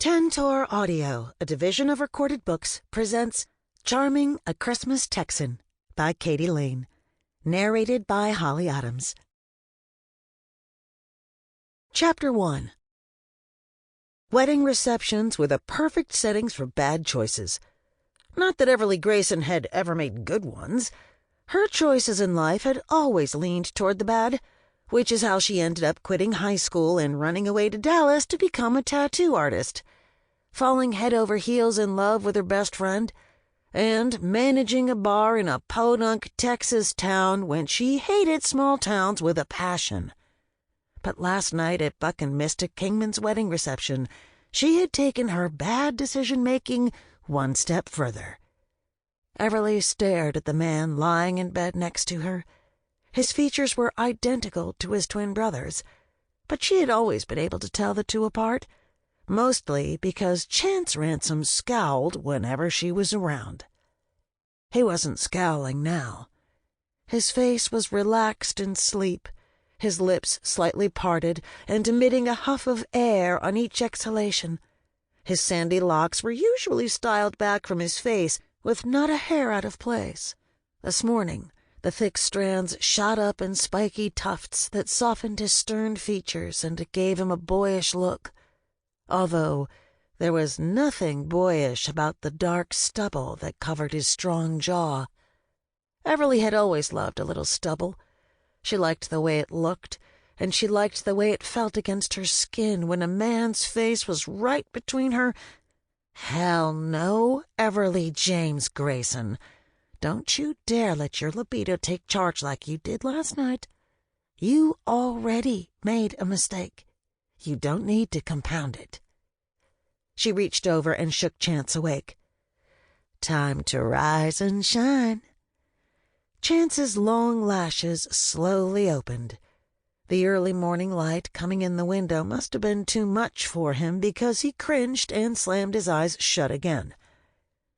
Tantor Audio, a division of Recorded Books, presents Charming a Christmas Texan by Katie Lane, narrated by Holly Adams. Chapter 1. Wedding receptions were the perfect settings for bad choices. Not that Everly Grayson had ever made good ones. Her choices in life had always leaned toward the bad, which is how she ended up quitting high school and running away to Dallas to become a tattoo artist, falling head over heels in love with her best friend, and managing a bar in a podunk Texas town when she hated small towns with a passion. But last night at Buck and Mystic Kingman's wedding reception, she had taken her bad decision-making one step further. Everly stared at the man lying in bed next to her. His features were identical to his twin brothers, but she had always been able to tell the two apart, mostly because Chance Ransom scowled whenever she was around. He wasn't scowling now. His face was relaxed in sleep, his lips slightly parted and emitting a huff of air on each exhalation. His sandy locks were usually styled back from his face, with not a hair out of place. This morning, the thick strands shot up in spiky tufts that softened his stern features and gave him a boyish look, although there was nothing boyish about the dark stubble that covered his strong jaw. Everly had always loved a little stubble. She liked the way it looked, and she liked the way it felt against her skin when a man's face was right between her. Hell no, Everly James Grayson. Don't you dare let your libido take charge like you did last night. You already made a mistake. You don't need to compound it. She reached over and shook Chance awake. Time to rise and shine. Chance's long lashes slowly opened. The early morning light coming in the window must have been too much for him because he cringed and slammed his eyes shut again.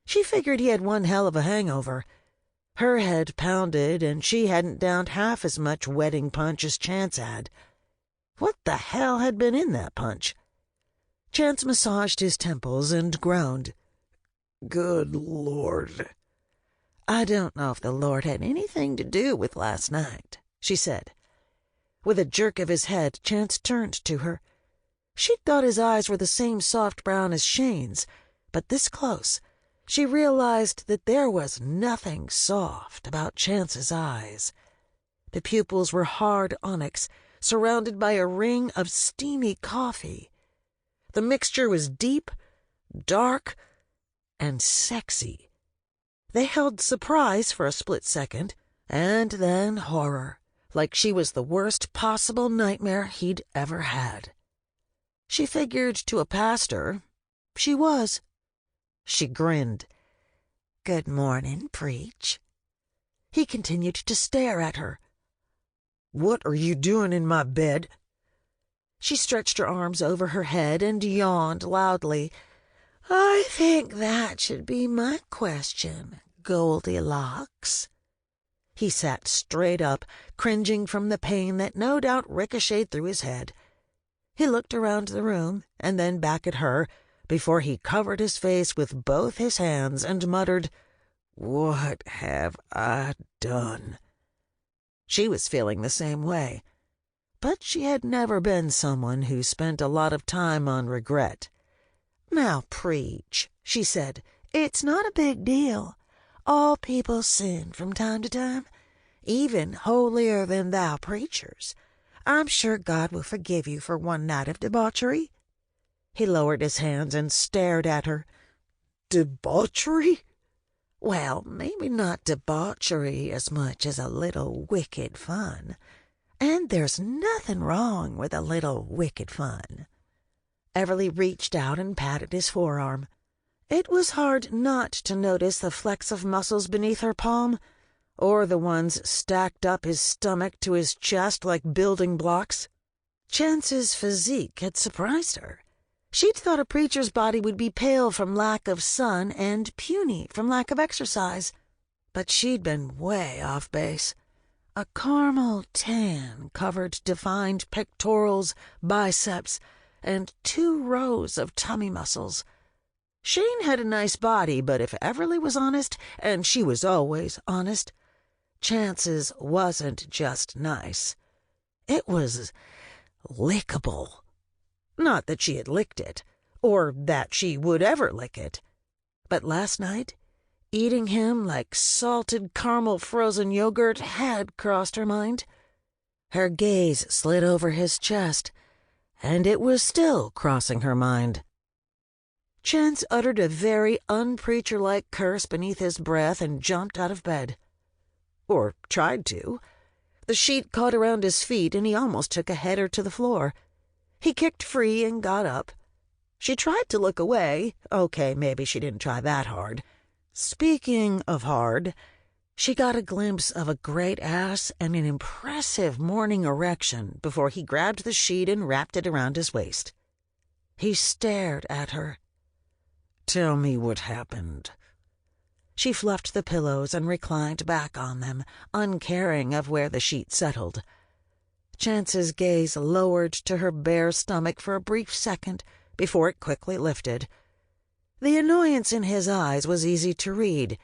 She figured he had one hell of a hangover. Her head pounded, and she hadn't downed half as much wedding punch as Chance had. What the hell had been in that punch? Chance massaged his temples and groaned. Good Lord. I don't know if the Lord had anything to do with last night, she said. With a jerk of his head, Chance turned to her. She'd thought his eyes were the same soft brown as Shane's, but this close, she realized that there was nothing soft about Chance's eyes. The pupils were hard onyx, surrounded by a ring of steamy coffee. The mixture was deep, dark, and sexy. They held surprise for a split second, and then horror, like she was the worst possible nightmare he'd ever had. She figured to a pastor. She was. She grinned. Good morning, preach. He continued to stare at her. What are you doing in my bed? She stretched her arms over her head and yawned loudly. I think that should be my question, Goldilocks. He sat straight up, cringing from the pain that no doubt ricocheted through his head. He looked around the room and then back at her before he covered his face with both his hands and muttered, What have I done? She was feeling the same way, but she had never been someone who spent a lot of time on regret. Now, preach, she said. It's not a big deal. All people sin from time to time, even holier-than-thou preachers. I'm sure God will forgive you for one night of debauchery. He lowered his hands and stared at her. Debauchery? Well, maybe not debauchery as much as a little wicked fun. And there's nothing wrong with a little wicked fun. Everly reached out and patted his forearm. It was hard not to notice the flecks of muscles beneath her palm, or the ones stacked up his stomach to his chest like building blocks. Chance's physique had surprised her. She'd thought a preacher's body would be pale from lack of sun and puny from lack of exercise, but she'd been way off base. A caramel tan covered defined pectorals, biceps, and 2 rows of tummy muscles. Shane had a nice body, but if Everly was honest, and she was always honest, Chance's wasn't just nice. It was lickable. Not that she had licked it, or that she would ever lick it. But last night, eating him like salted caramel frozen yogurt had crossed her mind. Her gaze slid over his chest, and it was still crossing her mind. Chance uttered a very unpreacher-like curse beneath his breath and jumped out of bed. Or tried to. The sheet caught around his feet, and he almost took a header to the floor. He kicked free and got up. She tried to look away. Okay, maybe she didn't try that hard. Speaking of hard, she got a glimpse of a great ass and an impressive morning erection before he grabbed the sheet and wrapped it around his waist. He stared at her. "Tell me what happened." She fluffed the pillows and reclined back on them, uncaring of where the sheet settled. Chance's gaze lowered to her bare stomach for a brief second before it quickly lifted. The annoyance in his eyes was easy to read.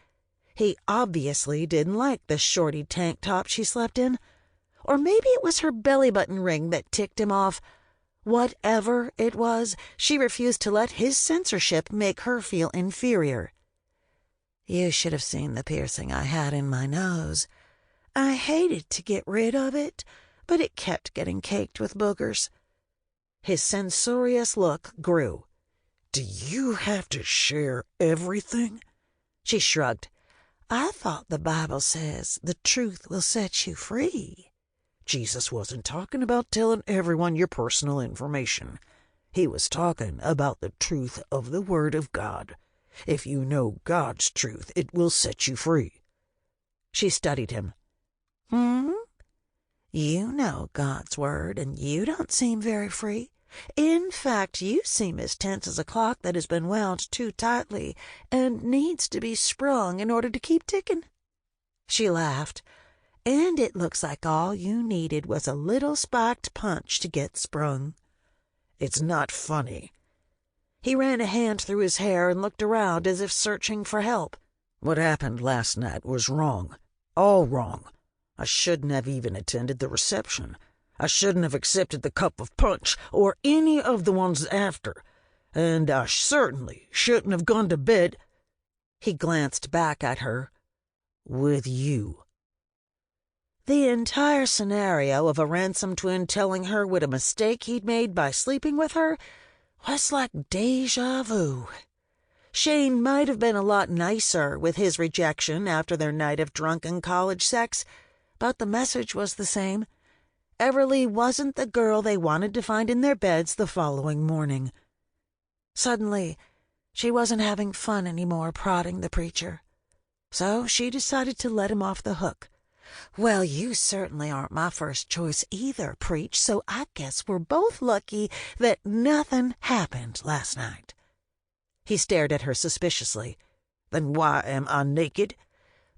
He obviously didn't like the shorty tank top she slept in. Or maybe it was her belly button ring that ticked him off. Whatever it was, she refused to let his censorship make her feel inferior. "You should have seen the piercing I had in my nose. I hated to get rid of it, but it kept getting caked with boogers." His censorious look grew. "Do you have to share everything?" She shrugged. "I thought the Bible says the truth will set you free." Jesus wasn't talking about telling everyone your personal information. He was talking about the truth of the Word of God. If you know God's truth, it will set you free. She studied him. You know God's Word, and you don't seem very free. In fact, you seem as tense as a clock that has been wound too tightly and needs to be sprung in order to keep ticking." She laughed. "And it looks like all you needed was a little spiked punch to get sprung." "It's not funny." He ran a hand through his hair and looked around as if searching for help. "What happened last night was wrong. All wrong. I shouldn't have even attended the reception. I shouldn't have accepted the cup of punch or any of the ones after. And I certainly shouldn't have gone to bed." He glanced back at her. "With you." The entire scenario of a Ransom twin telling her what a mistake he'd made by sleeping with her was like déjà vu. Shane might have been a lot nicer with his rejection after their night of drunken college sex, but the message was the same. Everly wasn't the girl they wanted to find in their beds the following morning. Suddenly, she wasn't having fun anymore prodding the preacher. So she decided to let him off the hook. "Well, you certainly aren't my first choice either, Preach, so I guess we're both lucky that nothing happened last night." He stared at her suspiciously. "Then why am I naked?"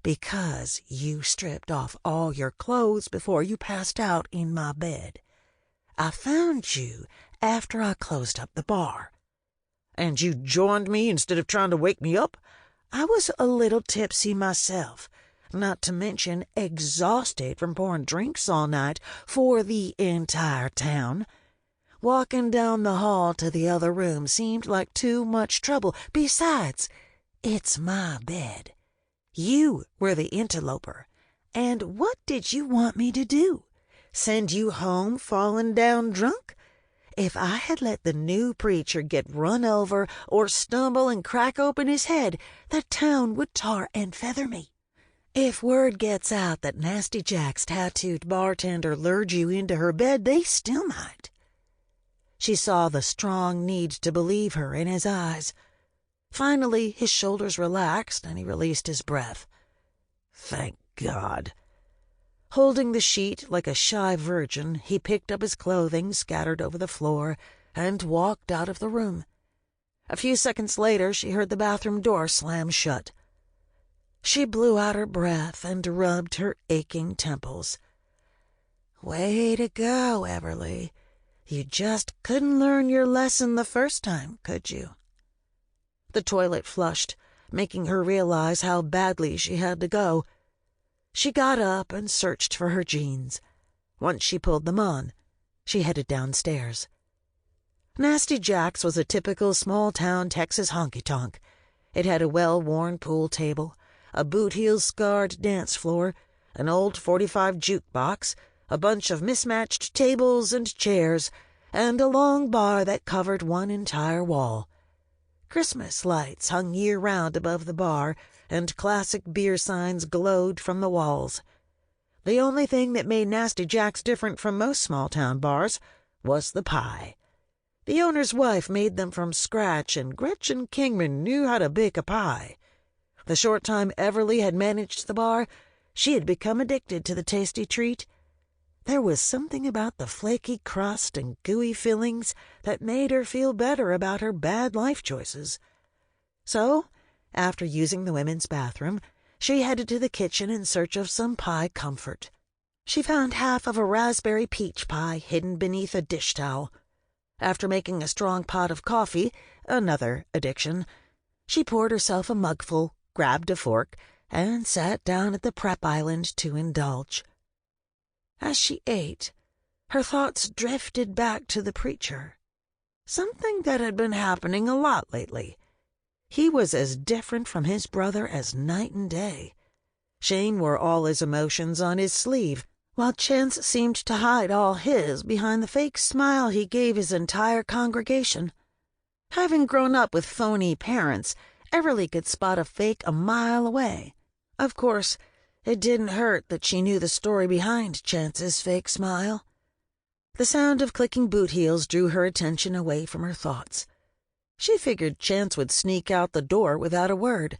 "Because you stripped off all your clothes before you passed out in my bed. I found you after I closed up the bar." "And you joined me instead of trying to wake me up?" "I was a little tipsy myself. Not to mention exhausted from pouring drinks all night for the entire town. Walking down the hall to the other room seemed like too much trouble. Besides, it's my bed. You were the interloper. And what did you want me to do? Send you home falling down drunk? If I had let the new preacher get run over or stumble and crack open his head, the town would tar and feather me. If word gets out that Nasty Jack's tattooed bartender lured you into her bed, they still might." She saw the strong need to believe her in his eyes. Finally, his shoulders relaxed and he released his breath. "Thank God." Holding the sheet like a shy virgin, he picked up his clothing scattered over the floor and walked out of the room. A few seconds later, she heard the bathroom door slam shut. She blew out her breath and rubbed her aching temples. "Way to go, Everly. You just couldn't learn your lesson the first time, could you? The toilet flushed, making her realize how badly she had to go. She got up and searched for her jeans. Once she pulled them on, she headed downstairs. Nasty Jack's was a typical small-town Texas honky-tonk. It had a well-worn pool table, a boot-heel-scarred dance floor, an old .45 jukebox, a bunch of mismatched tables and chairs, and a long bar that covered one entire wall. Christmas lights hung year-round above the bar, and classic beer signs glowed from the walls. The only thing that made Nasty Jack's different from most small-town bars was the pie. The owner's wife made them from scratch, and Gretchen Kingman knew how to bake a pie. The short time Everly had managed the bar, she had become addicted to the tasty treat. There was something about the flaky crust and gooey fillings that made her feel better about her bad life choices. So, after using the women's bathroom, she headed to the kitchen in search of some pie comfort. She found half of a raspberry peach pie hidden beneath a dish towel. After making a strong pot of coffee, another addiction, she poured herself a mugful, grabbed a fork, and sat down at the prep island to indulge. As she ate, her thoughts drifted back to the preacher. Something that had been happening a lot lately. He was as different from his brother as night and day. Shane wore all his emotions on his sleeve, while Chance seemed to hide all his behind the fake smile he gave his entire congregation. Having grown up with phony parents, Everly could spot a fake a mile away. Of course, it didn't hurt that she knew the story behind Chance's fake smile. The sound of clicking boot heels drew her attention away from her thoughts. She figured Chance would sneak out the door without a word,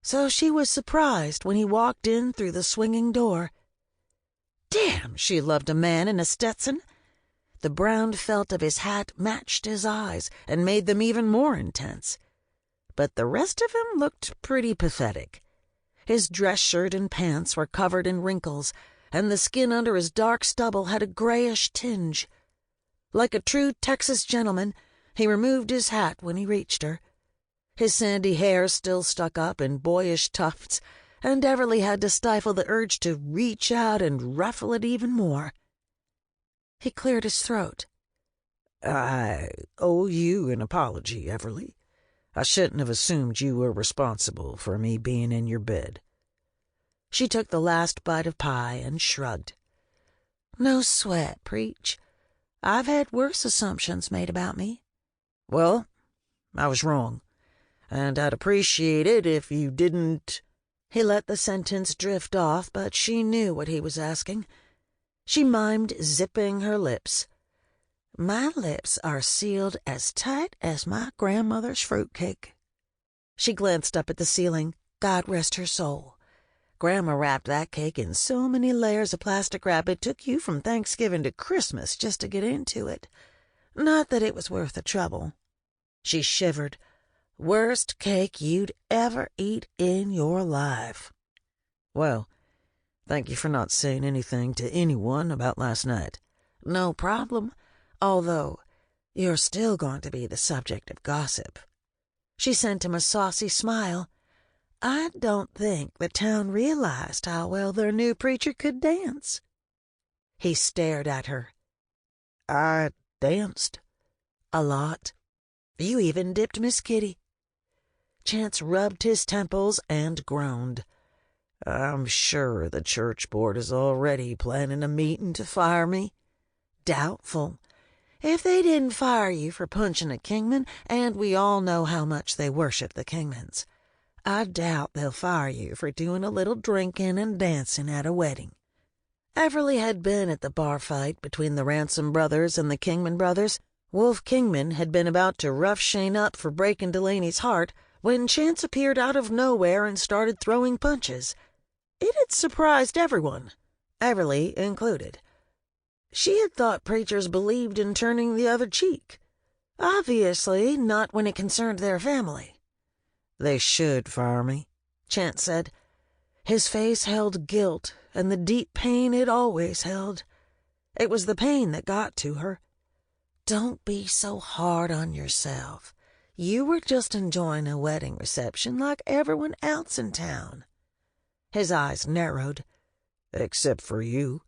so she was surprised when he walked in through the swinging door. Damn, she loved a man in a Stetson. The brown felt of his hat matched his eyes and made them even more intense. But the rest of him looked pretty pathetic. His dress shirt and pants were covered in wrinkles, and the skin under his dark stubble had a grayish tinge. Like a true Texas gentleman, he removed his hat when he reached her. His sandy hair still stuck up in boyish tufts, and Everly had to stifle the urge to reach out and ruffle it even more. He cleared his throat. "I owe you an apology, Everly. I shouldn't have assumed you were responsible for me being in your bed." She took the last bite of pie and shrugged. "No sweat, Preach. I've had worse assumptions made about me." "Well, I was wrong, and I'd appreciate it if you didn't—" He let the sentence drift off, but she knew what he was asking. She mimed zipping her lips. "My lips are sealed as tight as my grandmother's fruitcake." She glanced up at the ceiling. God rest her soul. Grandma wrapped that cake in so many layers of plastic wrap it took you from Thanksgiving to Christmas just to get into it. Not that it was worth the trouble. She shivered. Worst cake you'd ever eat in your life. "Well, thank you for not saying anything to anyone about last night." "No problem. Although, you're still going to be the subject of gossip." She sent him a saucy smile. "I don't think the town realized how well their new preacher could dance." He stared at her. "I danced?" "A lot. You even dipped Miss Kitty." Chance rubbed his temples and groaned. "I'm sure the church board is already planning a meeting to fire me." "Doubtful. If they didn't fire you for punching a Kingman, and we all know how much they worship the Kingmans, I doubt they'll fire you for doing a little drinking and dancing at a wedding." Everly had been at the bar fight between the Ransom brothers and the Kingman brothers. Wolf Kingman had been about to rough Shane up for breaking Delaney's heart when Chance appeared out of nowhere and started throwing punches. It had surprised everyone, Everly included. She had thought preachers believed in turning the other cheek. Obviously, not when it concerned their family. "They should fire me," Chance said. His face held guilt and the deep pain it always held. It was the pain that got to her. Don't be so hard on yourself. You were just enjoying a wedding reception like everyone else in town." His eyes narrowed. "Except for you.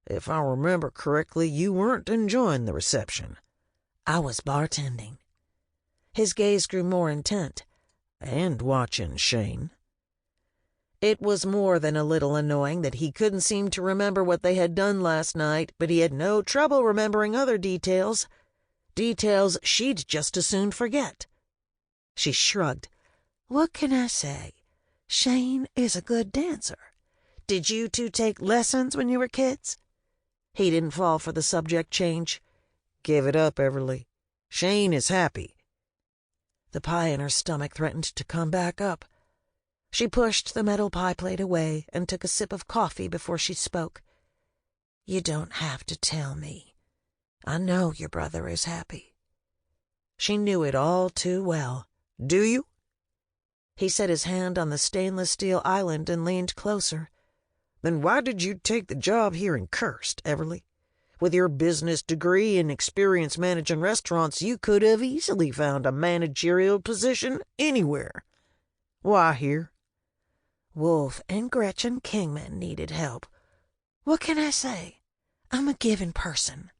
If I remember correctly, you weren't enjoying the reception." "I was bartending." His gaze grew more intent. "And watching Shane." It was more than a little annoying that he couldn't seem to remember what they had done last night, but he had no trouble remembering other details. Details she'd just as soon forget. She shrugged. "What can I say? Shane is a good dancer. Did you two take lessons when you were kids?" He didn't fall for the subject change. "Give it up, Everly. Shane is happy." The pie in her stomach threatened to come back up. She pushed the metal pie plate away and took a sip of coffee before she spoke. "You don't have to tell me. I know your brother is happy." She knew it all too well. "Do you?" He set his hand on the stainless steel island and leaned closer. "Then why did you take the job here in Kirst, Everly? With your business degree and experience managing restaurants, you could have easily found a managerial position anywhere. Why here?" "Wolf and Gretchen Kingman needed help. What can I say? I'm a giving person."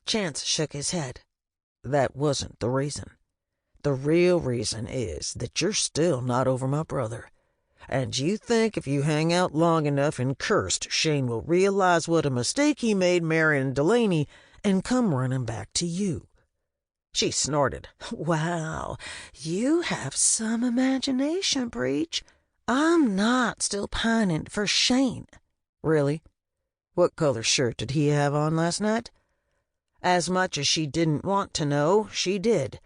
Chance shook his head. "That wasn't the reason. The real reason is that you're still not over my brother. And you think if you hang out long enough in Kirst, Shane will realize what a mistake he made marrying Delaney and come running back to you." She snorted. "Wow, you have some imagination, Breach. I'm not still pining for Shane." "Really? What color shirt did he have on last night?" As much as she didn't want to know, she did.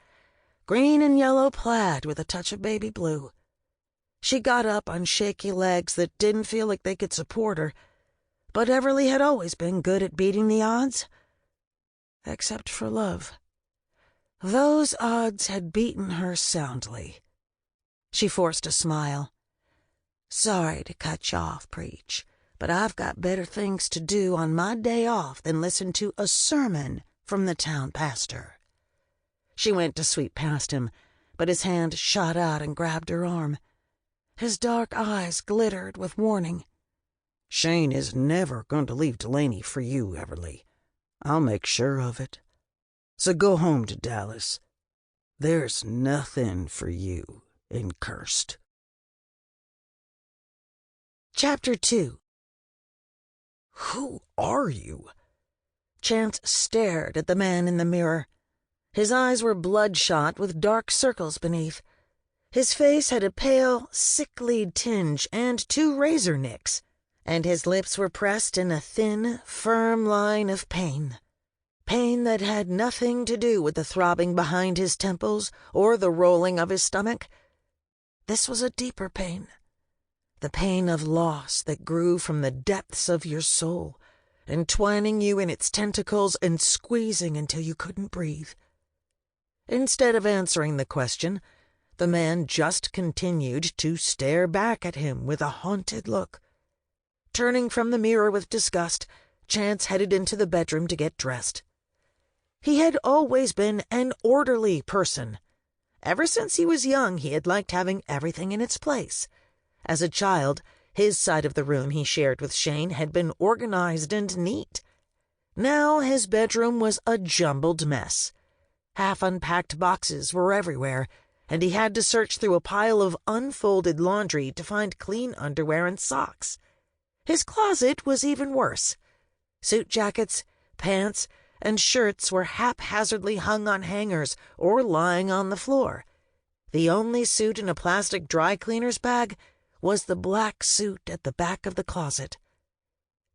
Green and yellow plaid with a touch of baby blue. She got up on shaky legs that didn't feel like they could support her, but Everly had always been good at beating the odds. Except for love. Those odds had beaten her soundly. She forced a smile. "Sorry to cut you off, Preach, but I've got better things to do on my day off than listen to a sermon from the town pastor." She went to sweep past him, but his hand shot out and grabbed her arm. His dark eyes glittered with warning. "Shane is never going to leave Delaney for you, Everly. I'll make sure of it. So go home to Dallas. There's nothing for you in Kirst." Chapter 2. "Who are you?" Chance stared at the man in the mirror. His eyes were bloodshot with dark circles beneath. His face had a pale, sickly tinge and 2 razor nicks, and his lips were pressed in a thin, firm line of pain. Pain that had nothing to do with the throbbing behind his temples or the rolling of his stomach. This was a deeper pain. The pain of loss that grew from the depths of your soul, entwining you in its tentacles and squeezing until you couldn't breathe. Instead of answering the question, the man just continued to stare back at him with a haunted look. Turning from the mirror with disgust, Chance headed into the bedroom to get dressed. He had always been an orderly person. Ever since he was young, he had liked having everything in its place. As a child, his side of the room he shared with Shane had been organized and neat. Now his bedroom was a jumbled mess. Half-unpacked boxes were everywhere, and he had to search through a pile of unfolded laundry to find clean underwear and socks. His closet was even worse. Suit jackets, pants, and shirts were haphazardly hung on hangers or lying on the floor. The only suit in a plastic dry cleaner's bag was the black suit at the back of the closet.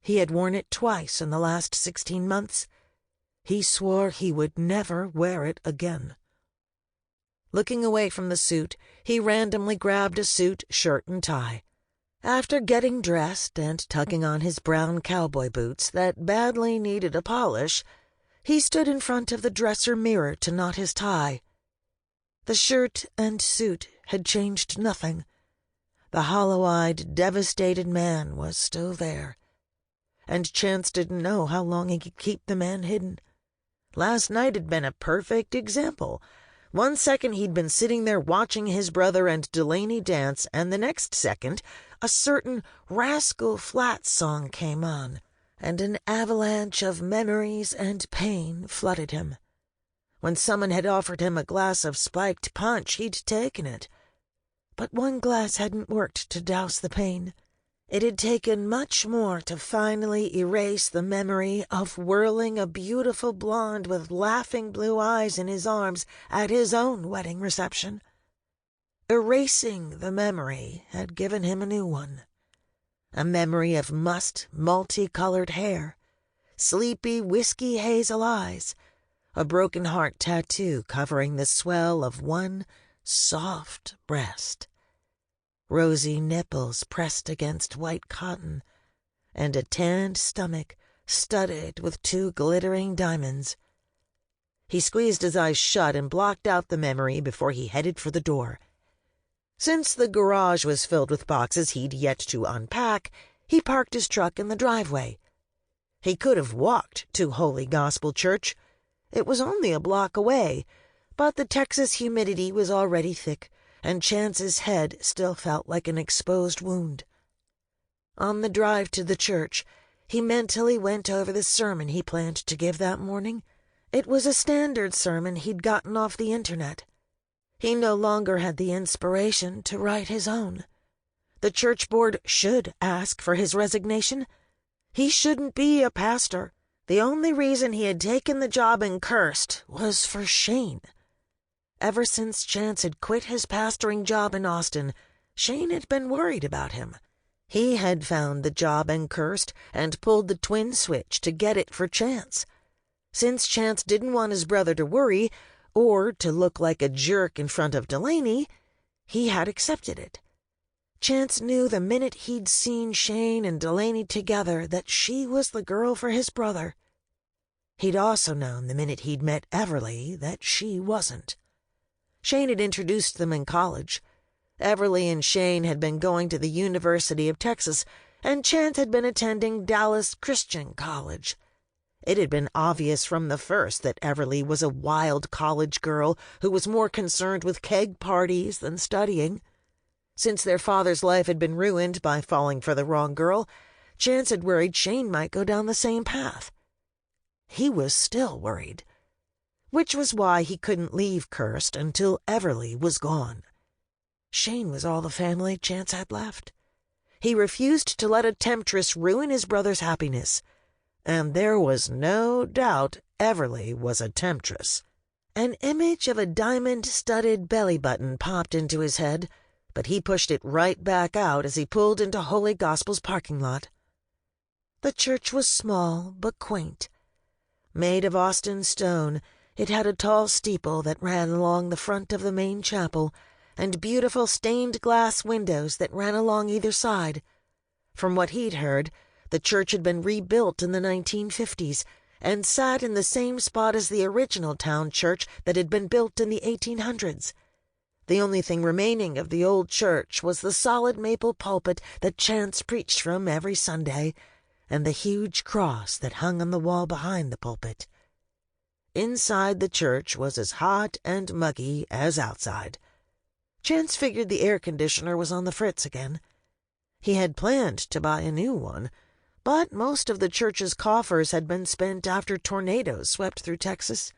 He had worn it twice in the last 16 months. He swore he would never wear it again. Looking away from the suit, he randomly grabbed a suit, shirt, and tie. After getting dressed and tucking on his brown cowboy boots that badly needed a polish, he stood in front of the dresser mirror to knot his tie. The shirt and suit had changed nothing. The hollow-eyed, devastated man was still there, and Chance didn't know how long he could keep the man hidden. Last night had been a perfect example. One second he'd been sitting there watching his brother and Delaney dance, and the next second a certain Rascal Flatts song came on, and an avalanche of memories and pain flooded him. When someone had offered him a glass of spiked punch, he'd taken it. But one glass hadn't worked to douse the pain. It had taken much more to finally erase the memory of whirling a beautiful blonde with laughing blue eyes in his arms at his own wedding reception. Erasing the memory had given him a new one. A memory of multicolored hair, sleepy whiskey hazel eyes, a broken heart tattoo covering the swell of one soft breast, rosy nipples pressed against white cotton, and a tanned stomach studded with 2 glittering diamonds. He squeezed his eyes shut and blocked out the memory before he headed for the door. Since the garage was filled with boxes he'd yet to unpack, he parked his truck in the driveway. He could have walked to Holy Gospel Church. It was only a block away, but the Texas humidity was already thick, and Chance's head still felt like an exposed wound. On the drive to the church, he mentally went over the sermon he planned to give that morning. It was a standard sermon he'd gotten off the internet. He no longer had the inspiration to write his own. The church board should ask for his resignation. He shouldn't be a pastor. The only reason he had taken the job and cursed was for Shane. Ever since Chance had quit his pastoring job in Austin, Shane had been worried about him. He had found the job and cursed and pulled the twin switch to get it for Chance. Since Chance didn't want his brother to worry or to look like a jerk in front of Delaney, he had accepted it. Chance knew the minute he'd seen Shane and Delaney together that she was the girl for his brother. He'd also known the minute he'd met Everly that she wasn't. Shane had introduced them in college. Everly and Shane had been going to the University of Texas, and Chance had been attending Dallas Christian College. It had been obvious from the first that Everly was a wild college girl who was more concerned with keg parties than studying. Since their father's life had been ruined by falling for the wrong girl, Chance had worried Shane might go down the same path. He was still worried, which was why he couldn't leave Cursed until Everly was gone. Shane was all the family Chance had left. He refused to let a temptress ruin his brother's happiness, and there was no doubt Everly was a temptress. An image of a diamond-studded belly button popped into his head, but he pushed it right back out as he pulled into Holy Gospel's parking lot. The church was small but quaint. Made of Austin stone, it had a tall steeple that ran along the front of the main chapel, and beautiful stained-glass windows that ran along either side. From what he'd heard, the church had been rebuilt in the 1950s, and sat in the same spot as the original town church that had been built in the 1800s. The only thing remaining of the old church was the solid maple pulpit that Chance preached from every Sunday, and the huge cross that hung on the wall behind the pulpit. Inside the church was as hot and muggy as outside. Chance figured the air conditioner was on the fritz again. He had planned to buy a new one, but most of the church's coffers had been spent after tornadoes swept through Texas.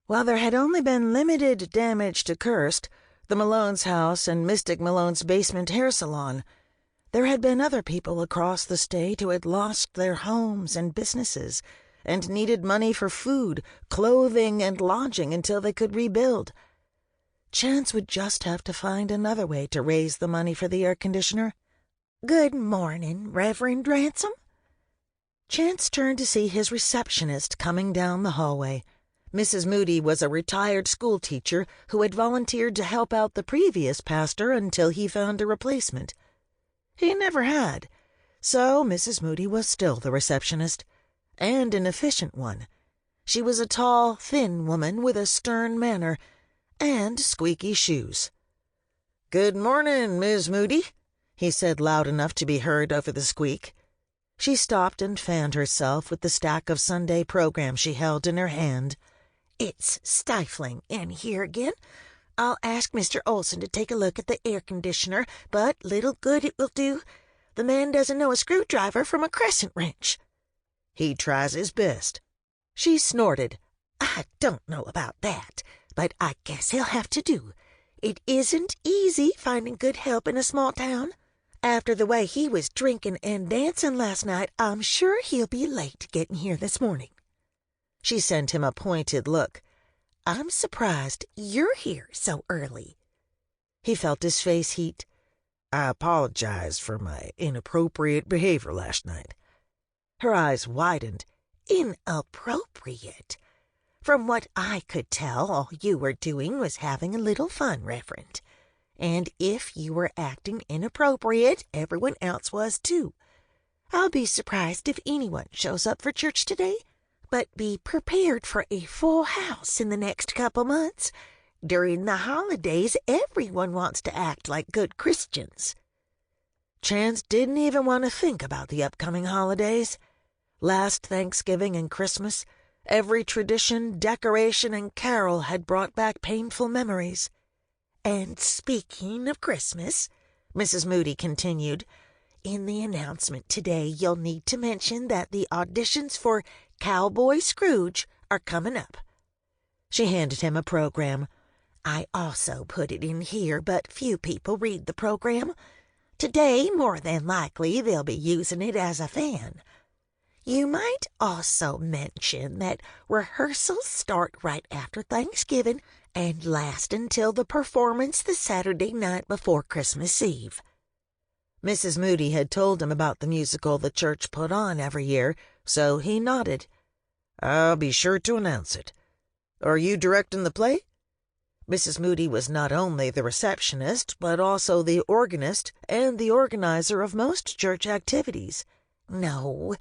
While there had only been limited damage to Cursed, the Malone's house, and Mystic Malone's basement hair salon, there had been other people across the state who had lost their homes and businesses and needed money for food, clothing, and lodging until they could rebuild. Chance would just have to find another way to raise the money for the air conditioner. "Good morning, Reverend Ransom." Chance turned to see his receptionist coming down the hallway. Mrs. Moody was a retired schoolteacher who had volunteered to help out the previous pastor until he found a replacement. He never had, so Mrs. Moody was still the receptionist, and an efficient one. She was a tall, thin woman with a stern manner and squeaky shoes. "Good morning, Miss Moody," he said loud enough to be heard over the squeak. She stopped and fanned herself with the stack of Sunday program she held in her hand. It's stifling in here again. I'll ask Mr. Olson to take a look at the air conditioner, but little good it will do. The man doesn't know a screwdriver from a crescent wrench." "He tries his best." She snorted. "I don't know about that, but I guess he'll have to do. It isn't easy finding good help in a small town. After the way he was drinking and dancing last night, I'm sure he'll be late getting here this morning." She sent him a pointed look. "I'm surprised you're here so early." He felt his face heat. "I apologize for my inappropriate behavior last night." Her eyes widened. "Inappropriate? From what I could tell, all you were doing was having a little fun, Reverend. And if you were acting inappropriate, everyone else was too. I'll be surprised if anyone shows up for church today, but be prepared for a full house in the next couple months. During the holidays, everyone wants to act like good Christians." Chance didn't even want to think about the upcoming holidays. Last Thanksgiving and Christmas, every tradition, decoration, and carol had brought back painful memories. "And speaking of Christmas," Mrs. Moody continued, "in the announcement today you'll need to mention that the auditions for Cowboy Scrooge are coming up." She handed him a program. "I also put it in here, but few people read the program. Today, more than likely, they'll be using it as a fan. You might also mention that rehearsals start right after Thanksgiving and last until the performance the Saturday night before Christmas Eve." Mrs. Moody had told him about the musical the church put on every year, so he nodded. "I'll be sure to announce it. Are you directing the play?" Mrs. Moody was not only the receptionist, but also the organist and the organizer of most church activities. "No,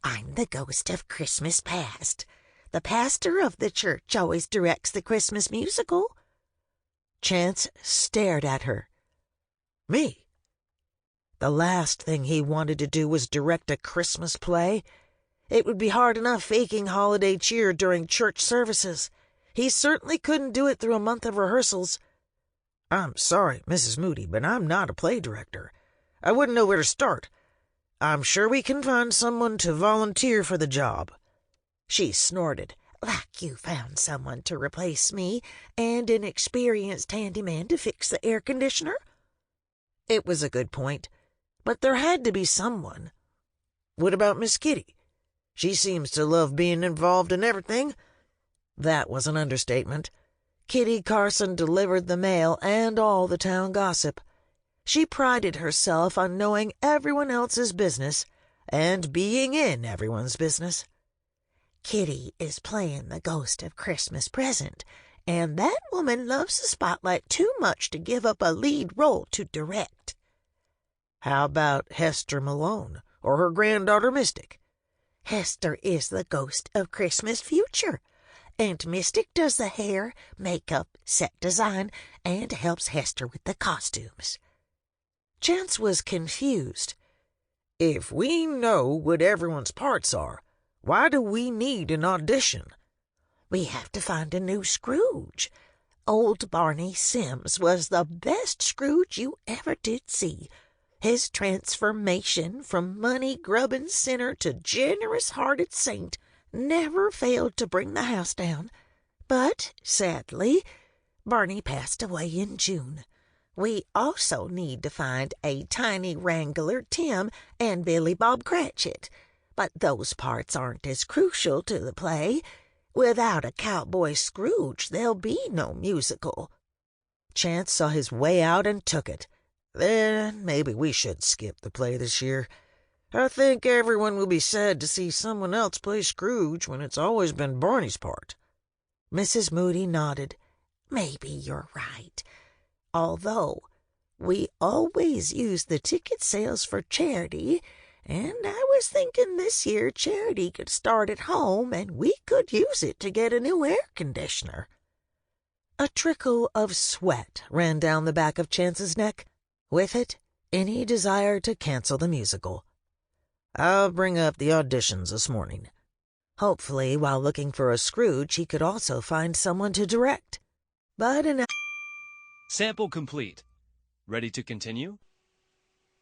I'm the ghost of Christmas past. The pastor of the church always directs the Christmas musical." Chance stared at her. "Me?" The last thing he wanted to do was direct a Christmas play. It would be hard enough faking holiday cheer during church services. He certainly couldn't do it through a month of rehearsals. "I'm sorry, Mrs. Moody, but I'm not a play director. I wouldn't know where to start. I'm sure we can find someone to volunteer for the job." She snorted. "Like you found someone to replace me and an experienced handyman to fix the air conditioner?" It was a good point, but there had to be someone. "What about Miss Kitty? She seems to love being involved in everything." That was an understatement. Kitty Carson delivered the mail and all the town gossip. She prided herself on knowing everyone else's business and being in everyone's business. "Kitty is playing the ghost of Christmas Present, and that woman loves the spotlight too much to give up a lead role to direct." "How about Hester Malone or her granddaughter Mystic?" "Hester is the ghost of Christmas Future, and Mystic does the hair, makeup, set design, and helps Hester with the costumes." Chance was confused. "If we know what everyone's parts are, why do we need an audition?" "We have to find a new Scrooge. Old Barney Sims was the best Scrooge you ever did see. His transformation from money-grubbing sinner to generous-hearted saint never failed to bring the house down. But, sadly, Barney passed away in June. We also need to find a tiny wrangler, Tim, and Billy Bob Cratchit. But those parts aren't as crucial to the play. Without a Cowboy Scrooge, there'll be no musical." Chance saw his way out and took it. "Then maybe we should skip the play this year. I think everyone will be sad to see someone else play Scrooge when it's always been Barney's part." Mrs. Moody nodded. "Maybe you're right. Although we always use the ticket sales for charity, and I was thinking this year charity could start at home and we could use it to get a new air conditioner." A trickle of sweat ran down the back of Chance's neck. With it, any desire to cancel the musical. "I'll bring up the auditions this morning." Hopefully, while looking for a Scrooge, he could also find someone to direct. But Sample complete. Ready to continue?